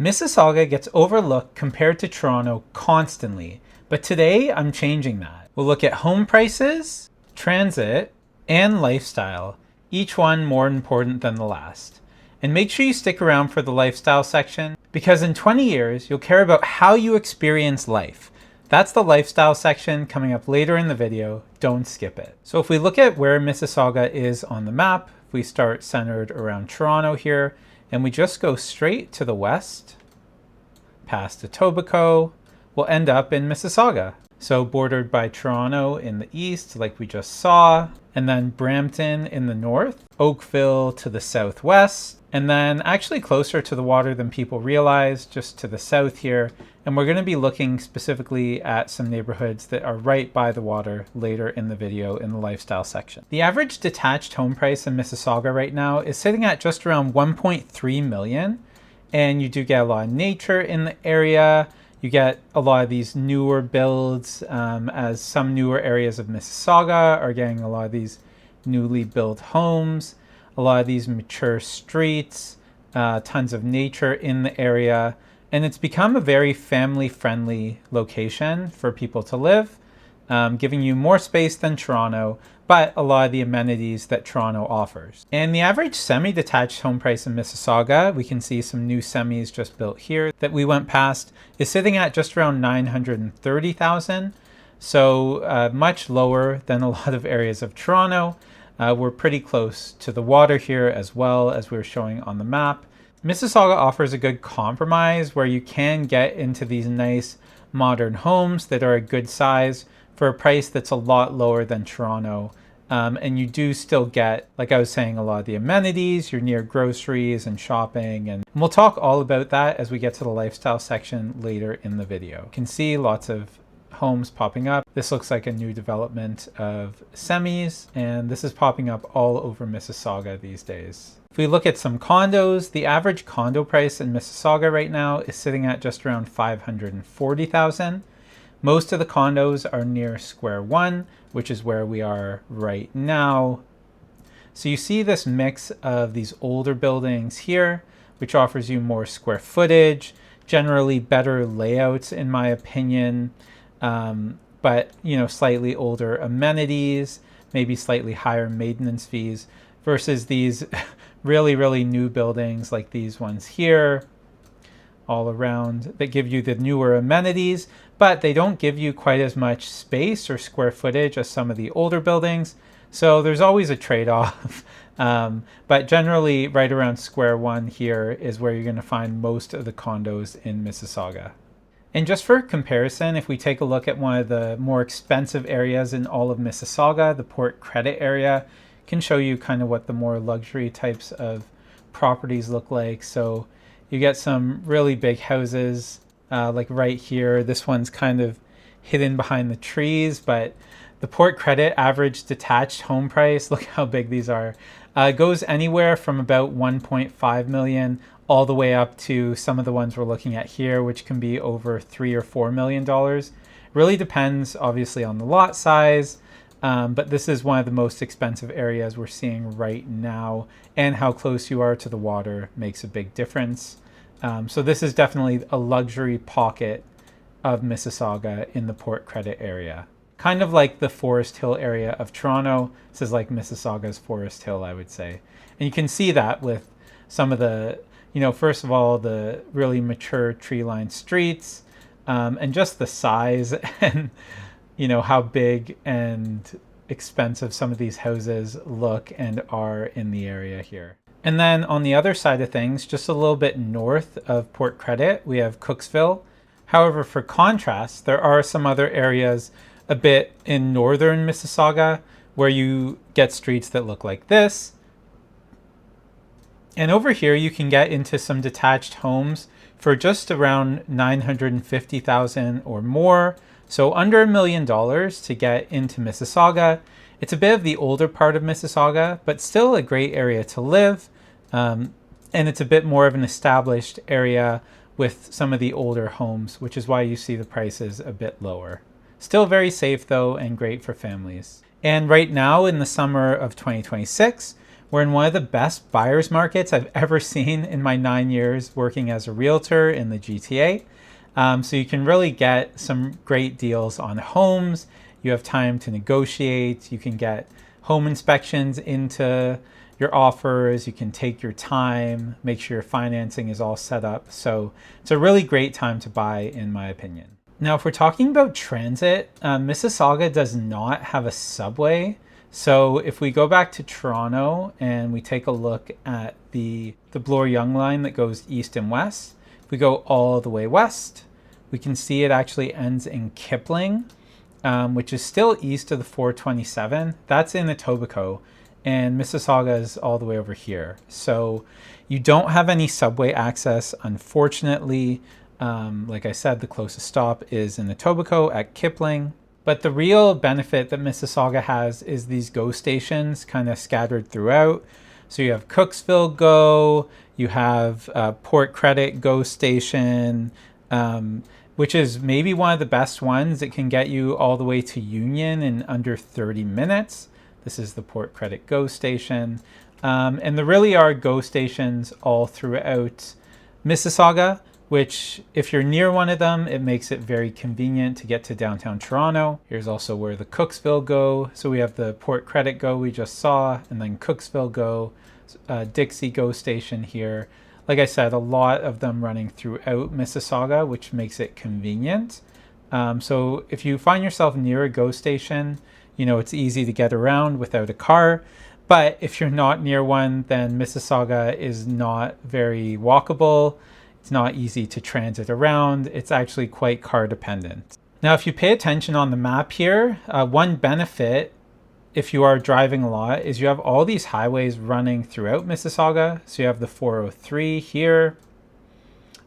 Mississauga gets overlooked compared to Toronto constantly, but today I'm changing that. We'll look at home prices, transit, and lifestyle, each one more important than the last. And make sure you stick around for the lifestyle section, because in 20 years, you'll care about how you experience life. That's the lifestyle section coming up later in the video. Don't skip it. So if we look at where Mississauga is on the map, if we start centered around Toronto here, and we just go straight to the west, past Etobicoke, we'll end up in Mississauga. So bordered by Toronto in the east, like we just saw, and then Brampton in the north, Oakville to the southwest, and then actually closer to the water than people realize, just to the south here. And we're going to be looking specifically at some neighborhoods that are right by the water later in the video in the lifestyle section. The average detached home price in Mississauga right now is sitting at just around 1.3 million. And you do get a lot of nature in the area. You get a lot of these newer builds, as some newer areas of Mississauga are getting a lot of these newly built homes, a lot of these mature streets, tons of nature in the area. And it's become a very family-friendly location for people to live, giving you more space than Toronto, but a lot of the amenities that Toronto offers. And the average semi-detached home price in Mississauga, we can see some new semis just built here that we went past, is sitting at just around 930,000. So much lower than a lot of areas of Toronto. We're pretty close to the water here as well, as we were showing on the map. Mississauga offers a good compromise where you can get into these nice modern homes that are a good size for a price that's a lot lower than Toronto. And you do still get, like I was saying, a lot of the amenities. You're near groceries and shopping. And we'll talk all about that as we get to the lifestyle section later in the video. You can see lots of homes popping up. This looks like a new development of semis, and this is popping up all over Mississauga these days. If we look at some condos, the average condo price in Mississauga right now is sitting at just around 540,000. Most of the condos are near Square One, which is where we are right now. So you see this mix of these older buildings here, which offers you more square footage, generally better layouts in my opinion, but slightly older amenities, maybe slightly higher maintenance fees, versus these really new buildings like these ones here all around that give you the newer amenities, but they don't give you quite as much space or square footage as some of the older buildings. So there's always a trade-off. But generally right around Square One here is where you're going to find most of the condos in Mississauga. And just for comparison, if we take a look at one of the more expensive areas in all of Mississauga, the Port Credit area, can show you kind of what the more luxury types of properties look like. So you get some really big houses, like right here. This one's kind of hidden behind the trees, but the Port Credit average detached home price, look how big these are, goes anywhere from about 1.5 million all the way up to some of the ones we're looking at here, which can be over $3 or $4 million. Really depends obviously on the lot size, but this is one of the most expensive areas we're seeing right now, and how close you are to the water makes a big difference. So this is definitely a luxury pocket of Mississauga in the Port Credit area. Kind of like the Forest Hill area of Toronto. This is like Mississauga's Forest Hill, I would say. And you can see that with some of the, first of all, the really mature tree-lined streets, and just the size and, how big and expensive some of these houses look and are in the area here. And then on the other side of things, just a little bit north of Port Credit, we have Cooksville. However, for contrast, there are some other areas a bit in northern Mississauga where you get streets that look like this. And over here, you can get into some detached homes for just around 950,000 or more. So under $1 million to get into Mississauga. It's a bit of the older part of Mississauga, but still a great area to live. And it's a bit more of an established area with some of the older homes, which is why you see the prices a bit lower. Still very safe though, and great for families. And right now in the summer of 2026, We're in one of the best buyer's markets I've ever seen in my 9 years working as a realtor in the GTA. So you can really get some great deals on homes. You have time to negotiate. You can get home inspections into your offers. You can take your time, make sure your financing is all set up. So it's a really great time to buy, in my opinion. Now, if we're talking about transit, Mississauga does not have a subway. So if we go back to Toronto and we take a look at the Bloor-Yonge line that goes east and west, if we go all the way west, we can see it actually ends in Kipling, which is still east of the 427. That's in Etobicoke, and Mississauga is all the way over here. So you don't have any subway access, unfortunately. Like I said, the closest stop is in Etobicoke at Kipling. But the real benefit that Mississauga has is these GO stations kind of scattered throughout. So you have Cooksville GO, you have Port Credit GO station, which is maybe one of the best ones. It can get you all the way to Union in under 30 minutes. This is the Port Credit GO station. And there really are GO stations all throughout Mississauga, which if you're near one of them, it makes it very convenient to get to downtown Toronto. Here's also where the Cooksville GO. So we have the Port Credit GO we just saw, and then Cooksville GO, Dixie GO station here. Like I said, a lot of them running throughout Mississauga, which makes it convenient. So if you find yourself near a GO station, you know, it's easy to get around without a car. But if you're not near one, then Mississauga is not very walkable. It's not easy to transit around. It's actually quite car dependent. Now, if you pay attention on the map here, one benefit if you are driving a lot is you have all these highways running throughout Mississauga. So you have the 403 here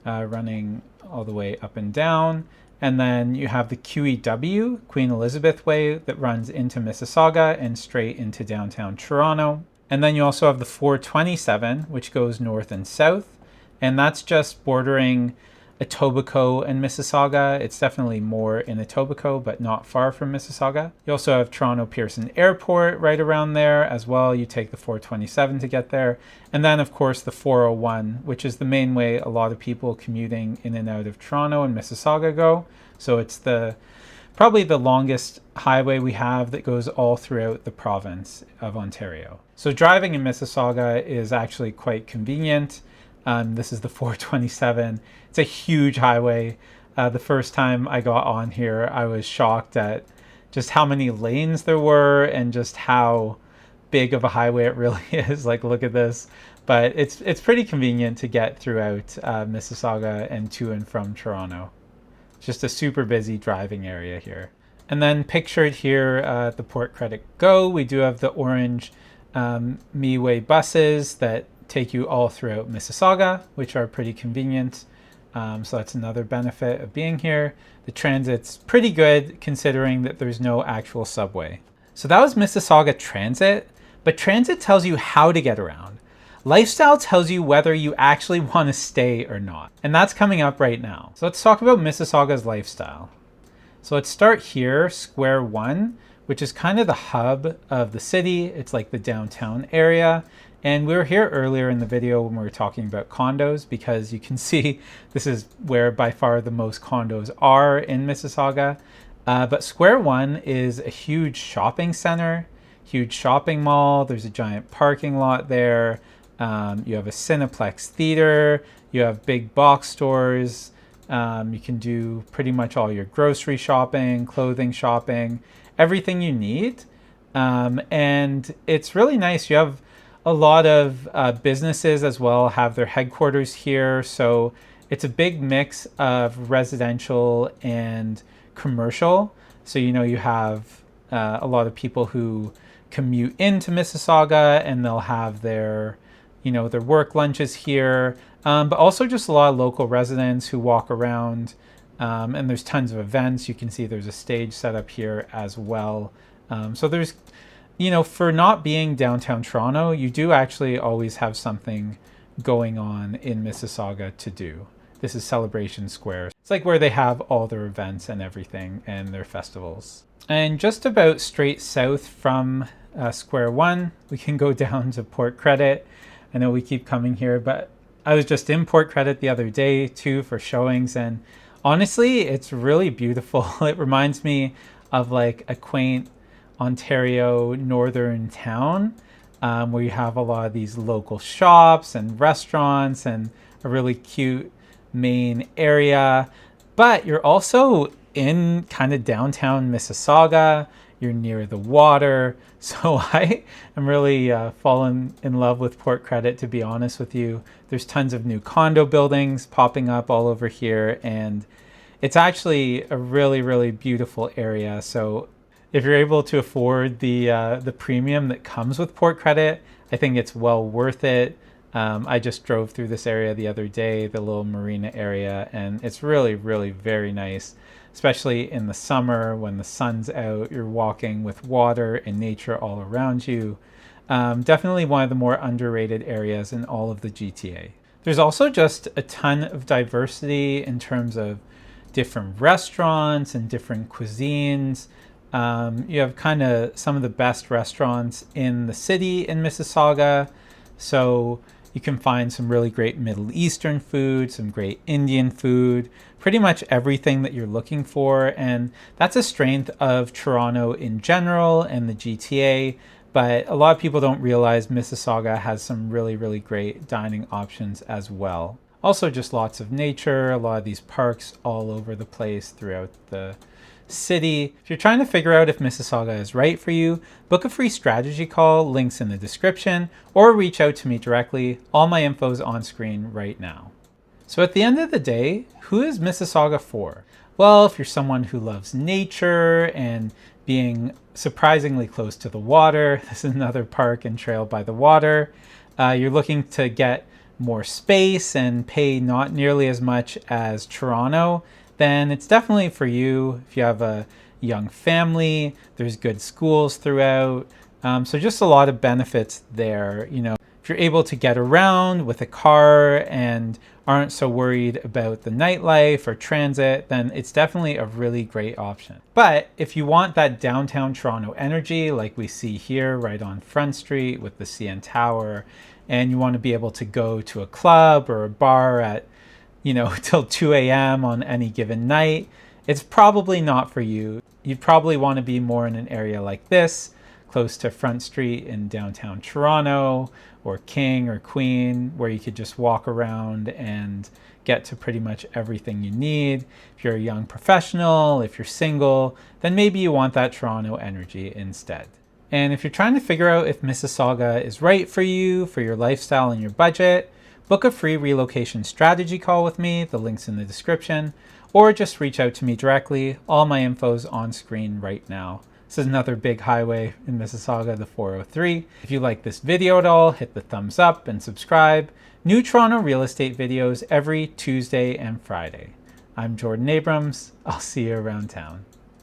running all the way up and down. And then you have the QEW, Queen Elizabeth Way, that runs into Mississauga and straight into downtown Toronto. And then you also have the 427, which goes north and south. And that's just bordering Etobicoke and Mississauga. It's definitely more in Etobicoke, but not far from Mississauga. You also have Toronto Pearson Airport right around there as well. You take the 427 to get there. And then, of course, the 401, which is the main way a lot of people commuting in and out of Toronto and Mississauga go. So it's probably the longest highway we have that goes all throughout the province of Ontario. So driving in Mississauga is actually quite convenient. This is the 427. It's a huge highway. The first time I got on here, I was shocked at just how many lanes there were and just how big of a highway it really is. Like, look at this. But it's pretty convenient to get throughout Mississauga and to and from Toronto. Just a super busy driving area here. And then pictured here at the Port Credit GO, we do have the orange MeWay buses that take you all throughout Mississauga, which are pretty convenient. So that's another benefit of being here. The transit's pretty good considering that there's no actual subway. So that was Mississauga Transit, but transit tells you how to get around. Lifestyle tells you whether you actually want to stay or not. And that's coming up right now. So let's talk about Mississauga's lifestyle. So let's start here, Square One, which is kind of the hub of the city. It's like the downtown area. And we were here earlier in the video when we were talking about condos, because you can see this is where by far the most condos are in Mississauga. But Square One is a huge shopping center, huge shopping mall. There's a giant parking lot there. You have a Cineplex theater. You have big box stores. You can do pretty much all your grocery shopping, clothing shopping, everything you need. And it's really nice. You have a lot of businesses as well have their headquarters here. So it's a big mix of residential and commercial. So, you know, you have a lot of people who commute into Mississauga and they'll have their, you know, their work lunches here. But also just a lot of local residents who walk around. And there's tons of events. You can see there's a stage set up here as well. So there's, you know, for not being downtown Toronto, you do actually always have something going on in Mississauga to do. This is Celebration Square. It's like where they have all their events and everything and their festivals. And just about straight south from square one, we can go down to Port Credit. I know we keep coming here, but I was just in Port Credit the other day too for showings, and honestly, it's really beautiful. It reminds me of like a quaint Ontario northern town where you have a lot of these local shops and restaurants and a really cute main area. But you're also in kind of downtown Mississauga. You're near the water. So I am really fallen in love with Port Credit, to be honest with you. There's tons of new condo buildings popping up all over here, and it's actually a really, really beautiful area. So if you're able to afford the premium that comes with Port Credit, I think it's well worth it. I just drove through this area the other day, the little marina area, and it's really, really very nice, especially in the summer when the sun's out, you're walking with water and nature all around you. Definitely one of the more underrated areas in all of the GTA. There's also just a ton of diversity in terms of different restaurants and different cuisines. You have kind of some of the best restaurants in the city in Mississauga. So you can find some really great Middle Eastern food, some great Indian food, pretty much everything that you're looking for. And that's a strength of Toronto in general and the GTA. But a lot of people don't realize Mississauga has some really, really great dining options as well. Also just lots of nature, a lot of these parks all over the place throughout the city. If you're trying to figure out if Mississauga is right for you, book a free strategy call, links in the description, or reach out to me directly. All my info is on screen right now. So at the end of the day, who is Mississauga for? Well, if you're someone who loves nature and being surprisingly close to the water, this is another park and trail by the water. You're looking to get more space and pay not nearly as much as Toronto, then it's definitely for you. If you have a young family, there's good schools throughout. So just a lot of benefits there. You know, if you're able to get around with a car and aren't so worried about the nightlife or transit, then it's definitely a really great option. But if you want that downtown Toronto energy, like we see here right on Front Street with the CN Tower, and you want to be able to go to a club or a bar at till 2 a.m. on any given night, it's probably not for you. You'd probably want to be more in an area like this, close to Front Street in downtown Toronto, or King or Queen, where you could just walk around and get to pretty much everything you need. If you're a young professional, if you're single, then maybe you want that Toronto energy instead. And if you're trying to figure out if Mississauga is right for you, for your lifestyle and your budget, book a free relocation strategy call with me, the link's in the description, or just reach out to me directly. All my info's on screen right now. This is another big highway in Mississauga, the 403. If you like this video at all, hit the thumbs up and subscribe. New Toronto real estate videos every Tuesday and Friday. I'm Jordan Abrams. I'll see you around town.